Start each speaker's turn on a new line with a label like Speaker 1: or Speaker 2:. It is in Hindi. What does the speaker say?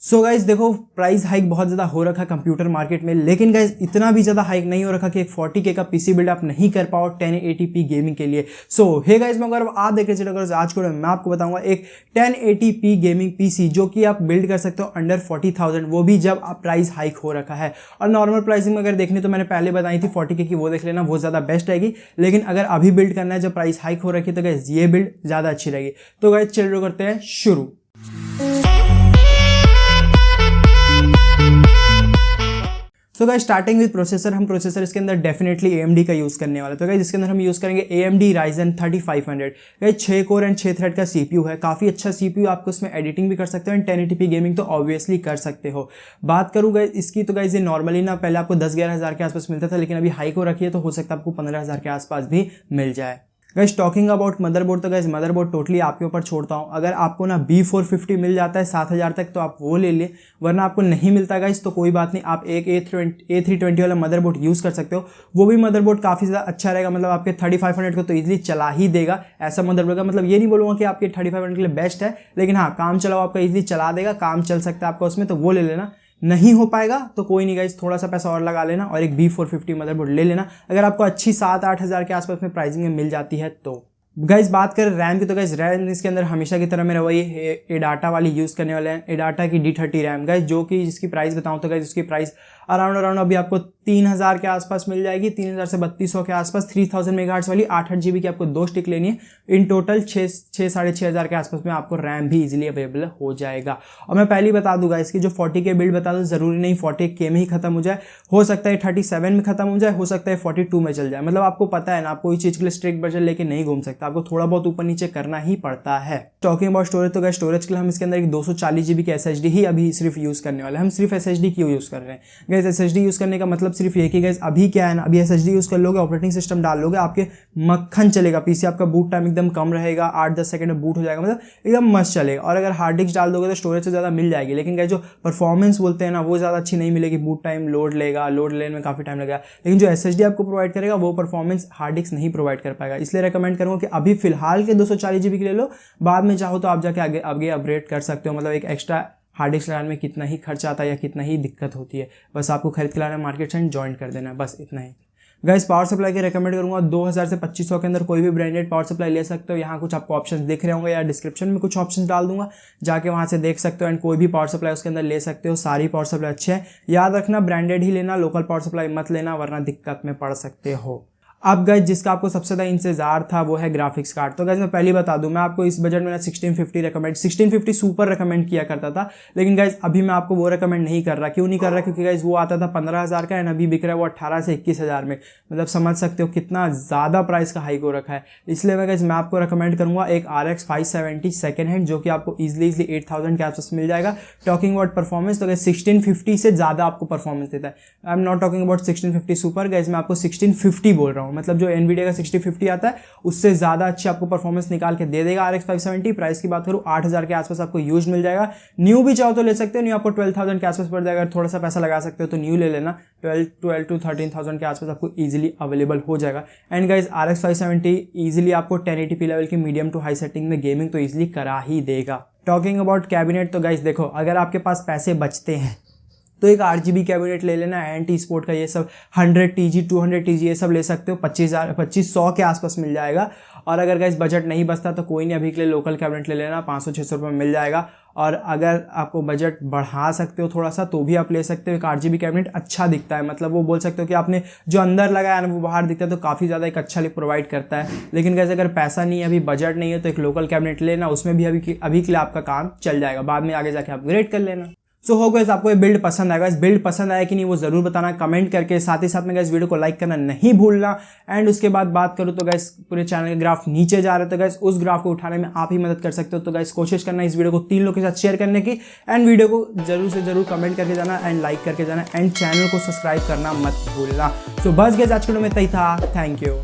Speaker 1: सो गाइज देखो, प्राइस हाइक बहुत ज़्यादा हो रखा कंप्यूटर मार्केट में, लेकिन गाइज इतना भी ज़्यादा हाइक नहीं हो रखा कि एक 40K का पीसी बिल्ड आप नहीं कर पाओ 1080p गेमिंग के लिए। सो हे गाइज, मैं अगर आप देख रहे थे आज को मैं आपको बताऊंगा एक 1080p गेमिंग पीसी जो कि आप बिल्ड कर सकते हो अंडर 40,000, वो भी जब आप प्राइस हाइक हो रखा है। और नॉर्मल प्राइसिंग में अगर देखनी तो मैंने पहले बताई थी 40K की, वो देख लेना, वो ज़्यादा बेस्ट रहेगी। लेकिन अगर अभी बिल्ड करना है जब प्राइस हाइक हो रखी है तो गाइज ये बिल्ड ज़्यादा अच्छी रहेगी। तो गाइज चलो करते हैं शुरू। तो गाइस स्टार्टिंग विद प्रोसेसर, हम प्रोसेसर इसके अंदर डेफिनेटली AMD का यूज़ करने वाला है। तो गाइस इसके अंदर हम यूज़ करेंगे AMD Ryzen 3500। Guys 6 core and 6 thread का CPU है, काफ़ी अच्छा CPU, आपको इसमें एडिटिंग भी कर सकते हो एंड 1080p गेमिंग तो ऑब्वियसली कर सकते हो। बात करूँ गाइस इसकी, तो गाइस ये नॉर्मली ना पहले आपको 10-11 हज़ार के आसपास मिलता था, लेकिन अभी हाइक हो रखी है तो हो सकता है आपको 15 हज़ार के आसपास भी मिल जाए। गाइस टॉकिंग अबाउट मदरबोर्ड, तो गाइस मदरबोर्ड टोटली आपके ऊपर छोड़ता हूँ। अगर आपको ना B450 मिल जाता है 7,000 तक तो आप वो ले लिए, वरना आपको नहीं मिलता गाइस तो कोई बात नहीं, आप एक A320 वाला मदरबोर्ड यूज़ कर सकते हो। वो भी मदरबोर्ड काफ़ी ज़्यादा अच्छा रहेगा, मतलब आपके 3500 को तो ईजिली चला ही देगा। ऐसा मदरबोर्ड का मतलब ये नहीं बोलूँगा कि आपके 3500 के लिए बेस्ट है, लेकिन हाँ काम चलाओ आपका ईजिली चला देगा, काम चल सकता है आपका उसमें, तो वो ले लेना। नहीं हो पाएगा तो कोई नहीं गाइस, थोड़ा सा पैसा और लगा लेना और एक B450 मदरबोर्ड ले लेना, अगर आपको अच्छी 7-8 हज़ार के आसपास में प्राइसिंग में मिल जाती है तो। गाइस बात करें रैम की, तो गाइस रैम इसके अंदर हमेशा की तरह मेरा वही एडाटा वाली यूज़ करने वाले हैं, एडाटा की D30 रैम गाइस, जो कि जिसकी प्राइस बताऊं तो गाइस उसकी प्राइस अराउंड अभी आपको 3,000 के आसपास मिल जाएगी, 3,000 से 3,200 के आसपास। 3000 मेगाहर्ट्ज़ वाली 8 GB की आपको 2 स्टिक लेनी है। इन टोटल 6-6,500 के आसपास में आपको रैम भी इजीली अवेलेबल हो जाएगा। और मैं पहले ही बता दूंगा इसकी जो 40K बिल्ड बता दूं, जरूरी नहीं 40K में ही खत्म हो जाए, हो सकता है 37 में खत्म हो जाए, हो सकता है 42 में चल जाए। मतलब आपको पता है ना, आप कोई चीज़ के लिए स्ट्रिक्ट बजट लेके नहीं घूम सकता, आपको थोड़ा बहुत ऊपर नीचे करना ही पड़ता है। टॉकिंग अबाउट स्टोरेज, तो गाइस स्टोरेज के लिए हम इसके अंदर एक 240 GB की SSD ही अभी सिर्फ यूज़ करने वाले हैं। हम सिर्फ SSD क्यों यूज़ कर रहे हैं गाइस? SSD यूज़ करने का मतलब सिर्फ ये कि गाइस अभी क्या है ना, अभी SSD यूज़ कर लोगे, ऑपरेटिंग सिस्टम डाल लोगे, आपके मक्खन चलेगा पीसी, आपका बूट टाइम एकदम कम रहेगा, 8-10 सेकंड में बूट हो जाएगा, मतलब एकदम मस्त चलेगा। और अगर हार्ड डिस्क डाल दोगे तो स्टोरेज से ज़्यादा मिल जाएगी, लेकिन गाइस जो परफॉर्मेंस बोलते हैं ना वो ज़्यादा अच्छी नहीं मिलेगी। बूट टाइम लोड लेगा, लोड लेने में काफ़ी टाइम लगेगा, लेकिन जो SSD आपको प्रोवाइड करेगा वो परफॉर्मेंस हार्ड डिस्क नहीं प्रोवाइड कर पाएगा। इसलिए रेकमेंड करूँगा कि अभी फिलहाल के 240 GB के ले लो, बाद में चाहो तो आप जाके आगे अपग्रेड कर सकते हो। मतलब एक एक्स्ट्रा हार्ड डिस्क लगाने में कितना ही खर्चा आता है या कितना ही दिक्कत होती है, बस आपको खरीद के लाना, मार्केट से ज्वाइन कर देना, बस इतना ही। गाइस पावर सप्लाई के रेकमेंड करूंगा 2000 से 2500 के अंदर कोई भी ब्रांडेड पावर सप्लाई ले सकते हो। यहाँ कुछ आपको ऑप्शंस दिख रहे होंगे या डिस्क्रिप्शन में कुछ ऑप्शंस डाल दूंगा, जाके वहाँ से देख सकते हो एंड कोई भी पावर सप्लाई उसके अंदर ले सकते हो। सारी पावर सप्लाई अच्छे हैं, याद रखना ब्रांडेड ही लेना, लोकल पावर सप्लाई मत लेना वरना दिक्कत में पड़ सकते हो। अब गाइस जिसका आपको सबसे ज़्यादा इंतजार था वो है ग्राफिक्स कार्ड। तो गाइस मैं पहले बता दूं, मैं आपको इस बजट में ना 1650 सुपर रेकमेंड किया करता था, लेकिन गाइस अभी मैं आपको वो रेकमेंड नहीं कर रहा। क्यों नहीं कर रहा? क्योंकि गाइस वो आता था 15,000 का एंड अभी बिक रहा है वो 18 से 21,000 में। मतलब समझ सकते हो कितना ज़्यादा प्राइस का हाइक हो रखा है। इसलिए मैं आपको रेकमेंड करूँगा एक RX 570 सेकेंड हैंड, जो कि आपको ईजिली 8,000 के आसपास मिल जाएगा। टॉकिंग अबाउट परफॉर्मेंस, तो गाइस 1650 से ज़्यादा आपको परफॉर्मेंस देता है। I am not talking about 1650 super guys, मैं आपको 1650 बोल रहा हूँ। मतलब जो NVIDIA का 6050 आता है उससे ज़्यादा अच्छी आपको परफॉर्मेंस निकाल के दे देगा RX 570। प्राइस की बात करूँ 8,000 के आसपास आपको यूज मिल जाएगा। न्यू भी चाहो तो ले सकते हो, न्यू आपको 12,000 के आसपास पड़ जाएगा। थोड़ा सा पैसा लगा सकते हो तो न्यू ले लेना, 12 to 13,000 के आसपास आपको ईजिली अवेलेबल हो जाएगा। एंड गाइज RX 570 ईजिली आपको 1080p लेवल की मीडियम टू हाई सेटिंग में गेमिंग तो ईजिली करा ही देगा। टॉकिंग अबाउट कैबिनेट, तो गाइज देखो अगर आपके पास पैसे बचते हैं तो एक RGB कैबिनेट ले लेना, एंटी स्पोर्ट का ये सब 100 TG 200 TG ये सब ले सकते हो, 2500 के आसपास मिल जाएगा। और अगर गाइस बजट नहीं बचता तो कोई नहीं, अभी के लिए लोकल कैबिनेट ले लेना, 500-600 रुपये में मिल जाएगा। और अगर आपको बजट बढ़ा सकते हो थोड़ा सा तो भी आप ले सकते हो। एक RGB कैबिनेट अच्छा दिखता है, मतलब वो बोल सकते हो कि आपने जो अंदर लगाया ना वो बाहर दिखता है, तो काफ़ी ज़्यादा एक अच्छा लुक प्रोवाइड करता है। लेकिन गाइस अगर पैसा नहीं है, अभी बजट नहीं है, तो एक लोकल कैबिनेट लेना, उसमें भी अभी के लिए आपका काम चल जाएगा, बाद में आगे जाके अपग्रेड कर लेना। सो हो गाइस आपको ये बिल्ड पसंद आएगा, इस बिल्ड पसंद आया कि नहीं वो जरूर बताना कमेंट करके, साथ ही साथ में गाइस वीडियो को लाइक करना नहीं भूलना। एंड उसके बाद बात करूँ तो गाइस पूरे चैनल के ग्राफ नीचे जा रहे हैं, तो गाइस उस ग्राफ को उठाने में आप ही मदद कर सकते हो। तो गाइस कोशिश करना इस वीडियो को 3 लोगों के साथ शेयर करने की, एंड वीडियो को जरूर से जरूर कमेंट करके जाना एंड लाइक करके जाना, एंड चैनल को सब्सक्राइब करना मत भूलना। सो बस गाइस आज के वीडियो में इतना ही था, थैंक यू।